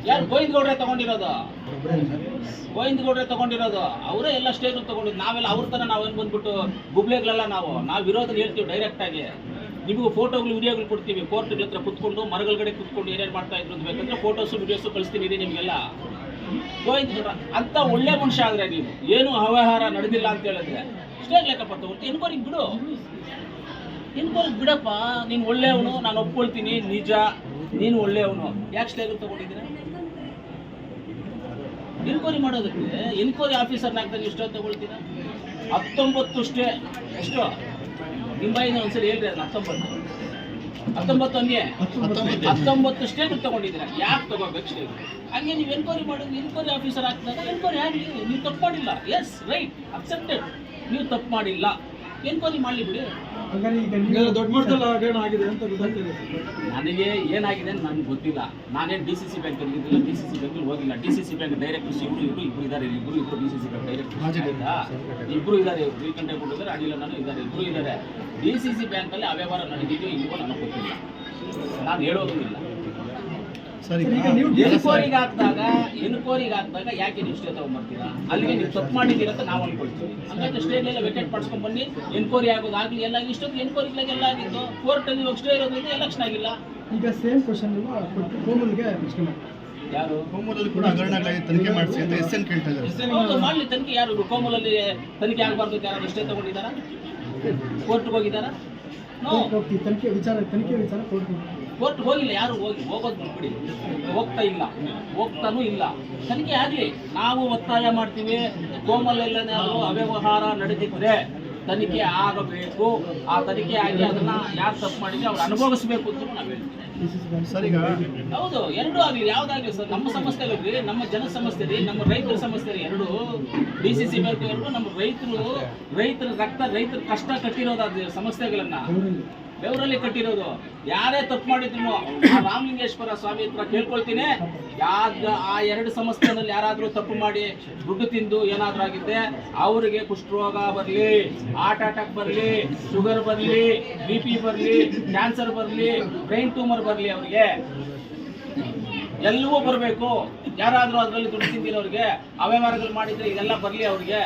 ಯಾರು ಗೋವಿಂದಗೌಡ್ರೆ ತಗೊಂಡಿರೋದು? ಗೋವಿಂದಗೌಡ್ರೆ ತಗೊಂಡಿರೋದು ಅವರೇ ಎಲ್ಲ ಸ್ಟೇಜ್ ತಗೊಂಡಿದ್ದು. ನಾವೆಲ್ಲ ಅವ್ರ ಥರ ನಾವೇನು ಬಂದ್ಬಿಟ್ಟು ಗುಬ್ಲೆಗಳೆಲ್ಲ ನಾವು ವಿರೋಧ ಹೇಳ್ತೀವಿ ಡೈರೆಕ್ಟಾಗಿ. ನಿಮಗೂ ಫೋಟೋಗಳು ವಿಡಿಯೋಗಳು ಕೊಡ್ತೀವಿ. ಕೋರ್ಟ್ಗಳ ಹತ್ರ ಕುತ್ಕೊಂಡು ಮರಗಳಗಡೆ ಕುತ್ಕೊಂಡು ಏನೇನು ಮಾಡ್ತಾ ಇದ್ರು ಅಂತ ಬೇಕಂದ್ರೆ ಫೋಟೋಸು ವಿಡಿಯೋಸು ಕಳಿಸ್ತೀನಿ ನಿಮಗೆಲ್ಲ. ಗೋವಿಂದಗೌಡ್ರ ಅಂತ ಒಳ್ಳೆ ಮನುಷ್ಯ ಆದರೆ ನೀವು ಏನು ಅವ್ಯವಹಾರ ನಡೆದಿಲ್ಲ ಅಂತ ಹೇಳಿದ್ರೆ ಸ್ಟೇಜ್ ಲೆಕ್ಕಪ್ಪ ತಗೊಳ್ತೀವಿ. ಎನ್ಕ್ವೈರಿಗೆ ಬಿಡು, ಎನ್ಕ್ವೈರಿಗೆ ಬಿಡಪ್ಪ. ನೀನು ಒಳ್ಳೆಯವನು, ನಾನು ಒಪ್ಕೊಳ್ತೀನಿ, ನಿಜ ನೀನು ಒಳ್ಳೆಯವನು. ಯಾಕೆ ಸ್ಟೇಜ್ ತಗೊಂಡಿದ್ದೀರಾ? ಎನ್ಕ್ವೈರಿ ಮಾಡೋದಕ್ಕೆ ಎನ್ಕ್ವೈರಿ ಆಫೀಸರ್ನ ಆಗ್ತಾನೆ ಇಷ್ಟೊತ್ತು ತಗೊಳ್ತೀರಾ? 19 ಸ್ಟೇ ಎಷ್ಟು ನಿಮ್ಮ ಬಾಯಿಂದ ಒಂದ್ಸರಿ ಹೇಳ್ರಿ. ಅದು 19 ಹಂಗೆ 19 ಸ್ಟೇಟ್ ತಗೊಂಡಿದ್ದೀರಾ. ಯಾಕೆ ತಗೋಬೇಕು ಸ್ಟೇಟ್? ಹಂಗೆ ನೀವು ಎನ್ಕ್ವೈರಿ ಮಾಡೋದು. ಎನ್ಕ್ವೈರಿ ಆಫೀಸರ್ ಆಗ್ತದಾಗ ಎನ್ಕ್ವೈರಿ ಆಗಲಿ. ನೀವು ತಪ್ಪು ಮಾಡಿಲ್ಲ, ಎಸ್ ರೈಟ್ ಅಕ್ಸೆಪ್ಟೆಡ್, ನೀವು ತಪ್ಪು ಮಾಡಿಲ್ಲ, ಎನ್ಕ್ವೈರಿ ಮಾಡಲಿ ಬಿಡಿ. ಹಾಗಾದ್ರೆ ಈಗ ದೊಡ್ಡ ಮಟ್ಟದಲ್ಲಿ ಹಗರಣ ಆಗಿದೆ ಅಂತ ಗೊತ್ತಾಗ್ತಿದೆ. ನನಗೆ ಏನಾಗಿದೆ ಅಂತ ನನಗೆ ಗೊತ್ತಿಲ್ಲ. ನಾನೇನು DCC ಬ್ಯಾಂಕಲ್ಲಿ ಇದ್ದಿಲ್ಲ, DCC ಬ್ಯಾಂಕಲ್ಲಿ ಹೋಗಿಲ್ಲ. DCC ಬ್ಯಾಂಕ್ ಡೈರೆಕ್ಟರ್ಸ್ ಇಬ್ರು ಇದ್ದಾರೆ. ಇಬ್ರು DCC ಬ್ಯಾಂಕ್ ಡೈರೆಕ್ಟರ್ ಇಬ್ರು ಇದ್ದಾರೆ. ಶ್ರೀಕಂಠೇಗೌಡ ಅಡಿಲ್ಲ ನಾನು ಇದ್ದಾರೆ, ಇಬ್ರು ಇದ್ದಾರೆ. DCC ಬ್ಯಾಂಕಲ್ಲಿ ಅವ್ಯವಹಾರ ನಡೆದಿದೆಯೋ ಇಲ್ವೋ ನನಗೆ ಗೊತ್ತಿಲ್ಲ, ನಾನು ಹೇಳೋದು ಇಲ್ಲ. ಸರಿ, ಎನ್ಕ್ವೈರಿಗೆ ಹಾಕಿದಾಗ ಯಾಕೆ ನೀವು ಸ್ಟೇ ತಗೊಂಡ್ಬರ್ತೀರಾ? ಅಲ್ಲಿಗೆ ನೀವು ತಪ್ಪು ಮಾಡಿದ್ದೀರ ಅಂತ ನಾವು ಅನ್ಕೊಳ್ತೀವಿ. ಹಂಗಾಗಿ ಸ್ಟೇಲೆಲ್ಲ ವೆಕೆಟ್ ಮಾಡಿಸ್ಕೊಂಡು ಬನ್ನಿ. ಎನ್ಕ್ವೈರಿ ಆಗೋದಾಗಲಿ ಎಲ್ಲ ಇಷ್ಟೊಂದು ಎನ್ಕ್ವೈರಿಗೆಲ್ಲ ಆಗಿತ್ತು. ಕೋರ್ಟಲ್ಲಿ ಇವಾಗ ಸ್ಟೇ ಇರೋದ್ರಿಂದ ಎಲೆಕ್ಷನ್ ಆಗಿಲ್ಲ. ಈಗ ಸೇಮ್ ಕ್ವಶನ್ ಕೋಮಲ್ಗೆ ಪ್ರಶ್ನೆ ಮಾಡಿ. ಯಾರು ಕೋಮಲಲ್ಲಿ ಕೂಡ ಹಗರಣಗಳಾಗಿ ತನಿಖೆ ಮಾಡಿಸಿ ಅಂತ SN ಕೇಳ್ತಾ ಇದ್ದಾರೆ. ಹೌದು, ಮಾಡಲಿ ತನಿಖೆ. ಯಾರು ಕೋಮಲಲ್ಲಿ ತನಿಖೆ ಆಗಬಾರ್ದು ಅಂತ ಯಾರು ಸ್ಟೇ ತಗೊಂಡಿದ್ದಾರಾ? ಕೋರ್ಟ್ಗೆ ಹೋಗಿದ್ದಾರಾ? ತನಿಖೆ ವಿಚಾರ ಕೋರ್ಟ್ ಹೋಗಿಲ್ಲ. ಯಾರು ಹೋಗೋದು ಬಿಡಿ, ಹೋಗ್ತಾನೂ ಇಲ್ಲ. ತನಿಖೆ ಆಗಲಿ, ನಾವು ಒತ್ತಾಯ ಮಾಡ್ತೀವಿ. ಕೋಮಲಲ್ಲೇನಾದರೂ ಅವ್ಯವಹಾರ ನಡೆದಿದ್ರೆ ತನಿಖೆ ಆಗಬೇಕು. ಆ ತನಿಖೆ ಆಗಿ ಅದನ್ನ ಯಾರು ತಪ್ಪು ಮಾಡಿದ್ರೆ ಅವ್ರು ಅನುಭವಿಸಬೇಕು ಅಂತ ನಾವು ಹೇಳ್ತೀವಿ. ಸರಿ, ಹೌದು, ಎರಡೂ ಆಗಲಿ, ಯಾವುದಾಗಲಿ ಸರ್. ನಮ್ಮ ಸಮಸ್ಯೆ ರೀ, ನಮ್ಮ ಜನ ಸಮಸ್ಯೆ ರೀ, ನಮ್ಮ ರೈತರ ಸಮಸ್ಯೆ ರೀ. ಎರಡು DCC ಬ್ಯಾಂಕ್ ಎರಡು ನಮ್ಮ ರೈತರ ರಕ್ತ, ರೈತರ ಕಷ್ಟ ಕಟ್ಟಿರೋದಾದ ಸಮಸ್ಯೆಗಳನ್ನ ಬೆವರಲ್ಲಿ ಕಟ್ಟಿರೋದು. ಯಾರೇ ತಪ್ಪು ಮಾಡಿದ್ರು ಆ ರಾಮಲಿಂಗೇಶ್ವರ ಸ್ವಾಮಿ ಹತ್ರ ಕೇಳ್ಕೊಳ್ತೀನಿ, ಆ ಎರಡು ಸಮಸ್ಯೆನಲ್ಲಿ ಯಾರಾದರೂ ತಪ್ಪು ಮಾಡಿ ದುಡ್ಡು ತಿಂದು ಏನಾದರೂ ಆಗಿದ್ದೆ ಅವರಿಗೆ ಕುಷ್ಠರೋಗ ಬರಲಿ, ಹಾರ್ಟ್ ಅಟ್ಯಾಕ್ ಬರಲಿ, ಶುಗರ್ ಬರಲಿ, BP ಬರಲಿ, ಕ್ಯಾನ್ಸರ್ ಬರಲಿ, ಬ್ರೈನ್ ಟ್ಯೂಮರ್ ಬರಲಿ, ಅವರಿಗೆ ಎಲ್ಲವೂ ಬರಬೇಕು. ಯಾರಾದರೂ ಅದರಲ್ಲಿ ದುಡ್ಡು ತಿಂದಿರೋರಿಗೆ ಅವ್ಯವಹಾರಗಳು ಮಾಡಿದ್ರೆ ಇದೆಲ್ಲ ಬರಲಿ ಅವ್ರಿಗೆ.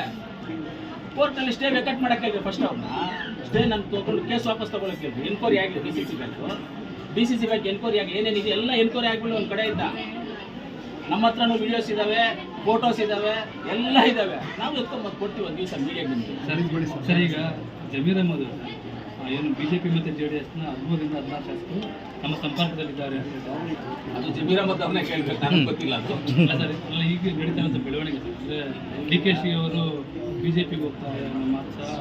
ಕೋರ್ಟಲ್ಲಿ ಸ್ಟೇ ವೆಕೆಟ್ ಮಾಡೋಕ್ಕೆ ಫಸ್ಟ್ ಅವ್ರನ್ನ ಸ್ಟೇ ನಾನು ತೊಗೊಂಡು ಕೇಸ್ ವಾಪಸ್ ತೊಗೊಳಕ್ಕೆ ಎನ್ಕ್ವೈರಿ ಆಗಲಿ. DCC ಬ್ಯಾಂಕ್ ಎನ್ಕ್ವೈರಿ ಆಗಲಿ, ಏನೇನಿದೆ ಎಲ್ಲ ಎನ್ಕ್ವೈರಿ ಆಗಿಬಿಡಿ ಒಂದು ಕಡೆಯಿಂದ. ನಮ್ಮ ಹತ್ರನೂ ವಿಡಿಯೋಸ್ ಇದ್ದಾವೆ, ಫೋಟೋಸ್ ಇದ್ದಾವೆ, ಎಲ್ಲ ಇದ್ದಾವೆ. ನಾವು ಎತ್ಕೊಂಬತ್ತು ಕೊಡ್ತೀವಿ ಒಂದು ದಿವಸ ಮೀಡಿಯಾಗೆ ನಿಮಗೆ. ಸರ್, ಈಗ ಜಮೀರ್ ಅಹಮದ್ ಏನು BJP ಮತ್ತು JDSನ 13ರಿಂದ 16 ಶಾಸಕರು ನಮ್ಮ ಸಂಪರ್ಕದಲ್ಲಿದ್ದಾರೆ ಅಂತ ಹೇಳ್ತಾರೆ. ಅದು ಜಮೀರ್ ಅಹಮದ್ ಅವ್ರನ್ನೇ ಕೇಳ್ಬೇಕು, ನನಗೆ ಗೊತ್ತಿಲ್ಲ ಅದು. ಅಲ್ಲ ಸರ್, ಅಲ್ಲ ಈಗ ನಡೀತಾರಂಥ ಬೆಳವಣಿಗೆ ಅಂದರೆ DKC ಅವರು BJPಗೆ ಹೋಗ್ತಾರೆ ಅನ್ನೋ ಮಾತು ಸಹ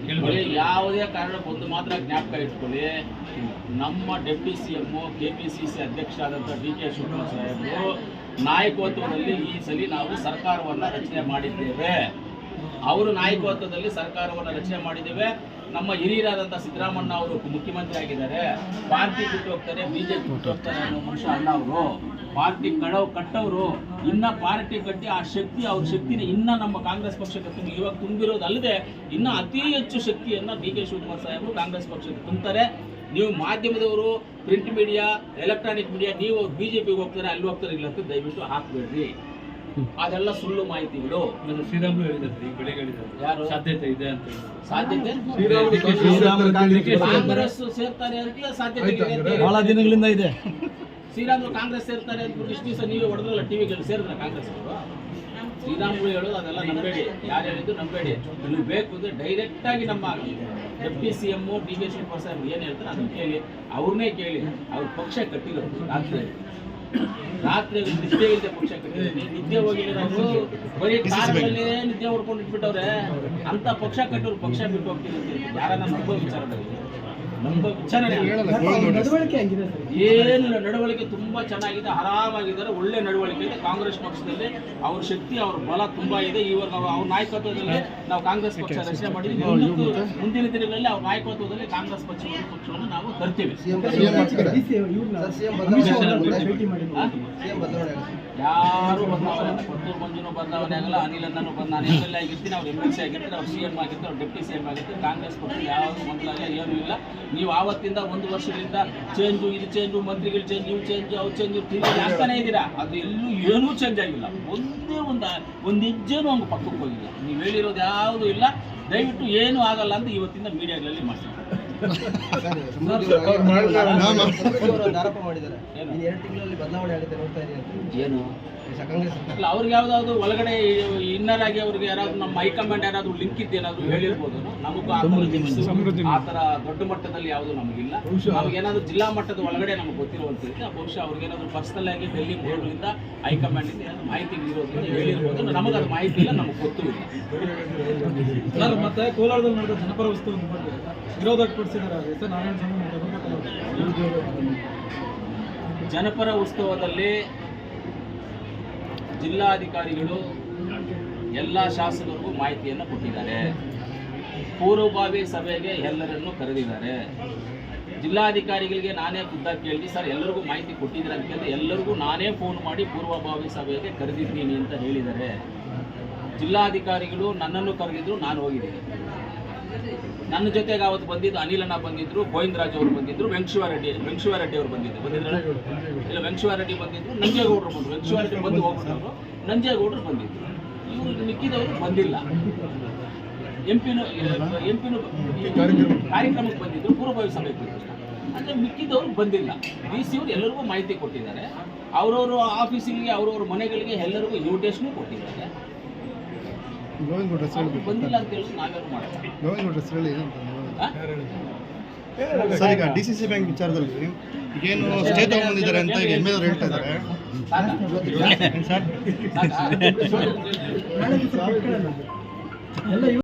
ಕೇಳ್ಕೊಳ್ಳಿ. ಯಾವುದೇ ಕಾರಣಕ್ಕೆ ಒಂದು ಮಾತ್ರ ಜ್ಞಾಪಕ ಇಟ್ಕೊಳ್ಳಿ, ನಮ್ಮ ಡೆಪ್ಟಿ CM KPCC ಅಧ್ಯಕ್ಷ ಆದಂಥ DK ಶಿವಕುಮಾರ್ ಸಾಹೇಬರು ನಾಯಕತ್ವದಲ್ಲಿ ಈ ಸಲ ನಾವು ಸರ್ಕಾರವನ್ನು ರಚನೆ ಮಾಡಿದ್ದೇವೆ. ಅವರು ನಾಯಕತ್ವದಲ್ಲಿ ಸರ್ಕಾರವನ್ನು ರಚನೆ ಮಾಡಿದ್ದೇವೆ. ನಮ್ಮ ಹಿರಿಯರಾದಂಥ ಸಿದ್ದರಾಮಣ್ಣ ಅವರು ಮುಖ್ಯಮಂತ್ರಿ ಆಗಿದ್ದಾರೆ. ಪಾರ್ಟಿ ಬಿಟ್ಟು ಹೋಗ್ತಾರೆ, BJP ಬಿಟ್ಟು ಹೋಗ್ತಾರೆ ಅನ್ನೋ ಮನುಷ್ಯ ಅಣ್ಣ ಅವರು. ಪಾರ್ಟಿ ಕಟ್ಟವರು ಇನ್ನ ಪಾರ್ಟಿ ಕಟ್ಟಿ ಆ ಶಕ್ತಿ, ಅವ್ರ ಶಕ್ತಿನ ಇನ್ನ ನಮ್ಮ ಕಾಂಗ್ರೆಸ್ ಪಕ್ಷಕ್ಕೆ ಇವಾಗ ತುಂಬಿರೋದಲ್ಲದೆ ಇನ್ನ ಅತಿ ಹೆಚ್ಚು ಶಕ್ತಿಯನ್ನ DK ಶಿವಕುಮಾರ್ ಸಾಹೇಬರು ಕಾಂಗ್ರೆಸ್ ಪಕ್ಷಕ್ಕೆ ತುಂಬ್ತಾರೆ. ನೀವು ಮಾಧ್ಯಮದವರು, ಪ್ರಿಂಟ್ ಮೀಡಿಯಾ, ಎಲೆಕ್ಟ್ರಾನಿಕ್ ಮೀಡಿಯಾ, ನೀವು BJPಗೆ ಹೋಗ್ತಾರೆ, ಅಲ್ಲಿ ಹೋಗ್ತಾರೆ, ಇಲ್ಲ ಅಂತ ದಯವಿಟ್ಟು ಹಾಕ್ಬೇಡ್ರಿ. ಅದೆಲ್ಲ ಸುಳ್ಳು ಮಾಹಿತಿಗಳು. ಶ್ರೀರಾಮುಲು ಹೇಳಿದ್ದಾರೆ, ಈಗ ಬೆಳಗ್ಗೆ ಹೇಳಿದ್ದಾರೆ, ಯಾರು ಸಾಧ್ಯತೆ ಇದೆ ಅಂತ. ಸಾಧ್ಯತೆ ಕಾಂಗ್ರೆಸ್ ಸೇರ್ತಾರೆ ಅಂತ ಸಾಧ್ಯತೆ ಬಹಳ ದಿನಗಳಿಂದ ಇದೆ. ಶ್ರೀರಾಮುಲು ಕಾಂಗ್ರೆಸ್ ಸೇರ್ತಾರೆ ಅಂತ ಇಷ್ಟು ದಿವಸ ನೀವೇ ಹೊಡೆದ್ರಲ್ಲ ಟಿವಿಗಳಲ್ಲಿ, ಸೇರಿದ್ರೆ ಕಾಂಗ್ರೆಸ್ ಅವರು? ಶ್ರೀರಾಮುಲು ಹೇಳೋದು ಅದೆಲ್ಲ ನಂಬೇಡಿ, ಯಾರು ಹೇಳಿದ್ದು ನಂಬೇಡಿ. ನೀವು ಬೇಕು ಅಂದರೆ ಡೈರೆಕ್ಟಾಗಿ ನಮ್ಮ deputy CM DK Shivakumar Saheb ಏನು ಹೇಳ್ತಾರೆ ಅದನ್ನು ಕೇಳಿ, ಅವ್ರನ್ನೇ ಕೇಳಿ. ಅವ್ರ ಪಕ್ಷ ಕಟ್ಟಿರೋದು ರಾತ್ರಿ ನಿದ್ದೆ ಇಲ್ಲದೆ ಪಕ್ಷ ಕಟ್ಟಿರೋದು. ನಿದ್ದೆ ಹೋಗಿಲ್ಲ, ಅವರು ಬರೀ ಕಾರಣಗಳಲ್ಲೇ ನಿದ್ದೆ ಹೊಡ್ಕೊಂಡು ಇಟ್ಬಿಟ್ಟವ್ರೆ. ಅಂತ ಪಕ್ಷ ಕಟ್ಟೋರು ಪಕ್ಷ ಬಿಟ್ಟು ಹೋಗ್ತೀನಿ ಅಂತ ಯಾರನ್ನ ನಂಬೋ ವಿಚಾರದಲ್ಲಿ ನಮ್ಮ ವಿಚಾರಣೆ ನಡವಳಿಕೆ ಆಗಿದೆ ಸರ್. ಏನಿಲ್ಲ, ನಡವಳಿಕೆ ತುಂಬಾ ಚೆನ್ನಾಗಿದೆ, ಆರಾಮಾಗಿದ್ದಾರೆ, ಒಳ್ಳೆ ನಡವಳಿಕೆ ಇದೆ. ಕಾಂಗ್ರೆಸ್ ಪಕ್ಷದಲ್ಲಿ ಅವ್ರ ಶಕ್ತಿ, ಅವ್ರ ಬಲ ತುಂಬಾ ಇದೆ. ಇವಾಗ ಅವ್ರ ನಾಯಕತ್ವದಲ್ಲಿ ನಾವು ಕಾಂಗ್ರೆಸ್ ಪಕ್ಷ ರಚನೆ ಮಾಡಿದ್ವಿ. ಮುಂದಿನ ದಿನಗಳಲ್ಲಿ ಅವ್ರ ನಾಯಕತ್ವದಲ್ಲಿ ಕಾಂಗ್ರೆಸ್ ಪಕ್ಷವನ್ನು ನಾವು ತರ್ತೀವಿ. ಯಾರು ಬಂದವರೇ, ಪುತ್ತೂರು ಮಂಜುನು ಬಂದವನೇ ಆಗಲ್ಲ, ಅನಿಲ್ ಅನ್ನೂ ಬಂದ. ನಾನು MLA ಆಗಿರ್ತೀನಿ, ಅವ್ರು MLC ಆಗಿರ್ತಾರೆ, ಅವ್ರು CM ಆಗಿರ್ತಾರೆ, ಅವ್ರು ಡೆಪ್ಟಿ CM ಆಗಿರ್ತಾರೆ. ಕಾಂಗ್ರೆಸ್ ಪಕ್ಷ ಯಾವುದು ಮೊದಲಾಗ ಏನೂ ಇಲ್ಲ. ನೀವು ಆವತ್ತಿಂದ ಒಂದು ವರ್ಷಗಳಿಂದ ಚೇಂಜು, ಇದು ಚೇಂಜು, ಮಂತ್ರಿಗಳು ಚೇಂಜ್, ಇವು ಚೇಂಜ್, ಅವು ಚೇಂಜ್ ತಿರುಗಿ ಆಗ್ತಾನೆ ಇದ್ದೀರಾ. ಅದು ಎಲ್ಲೂ ಏನೂ ಚೇಂಜ್ ಆಗಿಲ್ಲ. ಒಂದೇ ಒಂದು ಹೆಜ್ಜೆನೂ ಹಂಗೆ ಪಕ್ಕಕ್ಕೆ ಹೋಗಿಲ್ಲ. ನೀವು ಹೇಳಿರೋದು ಯಾವುದೂ ಇಲ್ಲ. ದಯವಿಟ್ಟು ಏನೂ ಆಗಲ್ಲ ಅಂತ ಇವತ್ತಿಂದ ಮೀಡಿಯಾಗಳಲ್ಲಿ ಮಾಡ್ತಾರೆ. ಆರೋಪ ಮಾಡಿದ್ದಾರೆ. 2 ತಿಂಗಳಲ್ಲಿ ಬದಲಾವಣೆ ಆಗುತ್ತೆ ನೋಡ್ತಾ ಇದ್ದೀವಿ ಅಂತ. ಏನು ಕಾಂಗ್ರೆಸ್ ಅಲ್ಲ, ಅವ್ರಿಗೆ ಯಾವ್ದಾದ್ರು ಒಳಗಡೆ ಇನ್ನರ್ ಆಗಿ ಅವ್ರಿಗೆ ಯಾರಾದ್ರು ನಮ್ಮ ಹೈಕಮಾಂಡ್ ಯಾರಾದ್ರು ಲಿಂಕ್ ಇದ್ದೇನಾದ್ರು ಹೇಳಿರ್ಬೋದು. ನಮಗೂ ಆ ಥರ ದೊಡ್ಡ ಮಟ್ಟದಲ್ಲಿ ಯಾವುದು ನಮಗಿಲ್ಲ. ನಮಗೇನಾದ್ರು ಜಿಲ್ಲಾ ಮಟ್ಟದ ಒಳಗಡೆ ನಮ್ಗೆ ಗೊತ್ತಿರುವಂಥದ್ದು ಬಹುಶಃ ಅವ್ರಿಗೇನಾದ್ರು ಪರ್ಸನಲ್ ಆಗಿ ಡೆಲ್ಲಿ ಬೋರ್ಡ್ನಿಂದ ಹೈಕಮಾಂಡಿಂದ ಏನಾದ್ರು ಮಾಹಿತಿ ಇರೋದ್ರಿಂದ ಹೇಳಿರ್ಬೋದು. ನಮಗೆ ಅದು ಮಾಹಿತಿ ಇಲ್ಲ, ನಮಗೆ ಗೊತ್ತೂ ಇಲ್ಲ. ಸರ್, ಮತ್ತೆ ಕೋಲಾರದಲ್ಲಿ ನಡೆದ ಜನಪರ ಉತ್ಸವದ ಬಗ್ಗೆ ವಿರೋಧ ವ್ಯಕ್ತಪಡಿಸಿದ್ದಾರೆ ಎಸ್ ನಾರಾಯಣ ಸ್ವಾಮಿ. ಜನಪರ ಉತ್ಸವದಲ್ಲಿ ಜಿಲ್ಲಾಧಿಕಾರಿಗಳು ಎಲ್ಲ ಶಾಸಕರಿಗೂ ಮಾಹಿತಿಯನ್ನು ಕೊಟ್ಟಿದ್ದಾರೆ. ಪೂರ್ವಭಾವಿ ಸಭೆಗೆ ಎಲ್ಲರನ್ನು ಕರೆದಿದ್ದಾರೆ. ಜಿಲ್ಲಾಧಿಕಾರಿಗಳಿಗೆ ನಾನೇ ಖುದ್ದಾಗಿ ಕೇಳಿದೆ, ಸರ್ ಎಲ್ಲರಿಗೂ ಮಾಹಿತಿ ಕೊಟ್ಟಿದ್ದೀರ ಅಂತ ಕೇಳಿದ್ರೆ ಎಲ್ಲರಿಗೂ ನಾನೇ ಫೋನ್ ಮಾಡಿ ಪೂರ್ವಭಾವಿ ಸಭೆಗೆ ಕರೆದಿದ್ದೀನಿ ಅಂತ ಹೇಳಿದ್ದಾರೆ. ಜಿಲ್ಲಾಧಿಕಾರಿಗಳು ನನ್ನನ್ನು ಕರೆದಿದ್ರು, ನಾನು ಹೋಗಿದ್ದೀನಿ. ನನ್ನ ಜೊತೆಗೆ ಅವತ್ತು ಬಂದಿದ್ದು ಅನಿಲಣ್ಣ ಬಂದಿದ್ರು, ಗೋವಿಂದರಾಜ್ ಅವರು ಬಂದಿದ್ರು, ವೆಂಕಟೇಶ್ವರರೆಡ್ಡಿ ಅವರು ಬಂದಿದ್ರು. ಇಲ್ಲ, ವೆಂಕಟೇಶ್ವರರೆಡ್ಡಿ ಬಂದಿದ್ರು, ನಂಜೇಗೌಡರು ಬಂದರು. ವೆಂಕಟೇಶ್ವರರೆಡ್ಡಿ ಬಂದು ಹೋಗ್ಬಿಟ್ಟವರು, ನಂಜೇಗೌಡರು ಬಂದಿದ್ರು. ಇವರು ಮಿಕ್ಕಿದವರು ಬಂದಿಲ್ಲ. ಎಂಪಿನೂ ಕಾರ್ಯಕ್ರಮಕ್ಕೆ ಬಂದಿದ್ರು, ಪೂರ್ವಭಾವಿ ಸಭೆಗೆ ಬಂದಿದ್ರು. ಅಂದರೆ ಮಿಕ್ಕಿದವರು ಬಂದಿಲ್ಲ. DC ಅವರು ಎಲ್ಲರಿಗೂ ಮಾಹಿತಿ ಕೊಟ್ಟಿದ್ದಾರೆ. ಅವರವರು ಆಫೀಸಿಗೆ, ಅವರವ್ರ ಮನೆಗಳಿಗೆ ಎಲ್ಲರಿಗೂ ಇನ್ವಿಟೇಷನ್ ಕೊಟ್ಟಿದ್ದಾರೆ. ಬಂದಿಲ್ಲ ಅಂತ ಹೇಳಿ ನಾವೇನು ಮಾಡೋದು? ಸರ್, ಈಗ DCC ಬ್ಯಾಂಕ್ ವಿಚಾರದಲ್ಲಿ ಈಗೇನು ಸ್ಟೇ ತಗೊಂಡಿದ್ದಾರೆ ಅಂತ ಈಗ MLA ಅವರು ಹೇಳ್ತಾ ಇದ್ದಾರೆ ಸರ್. ಎಲ್ಲ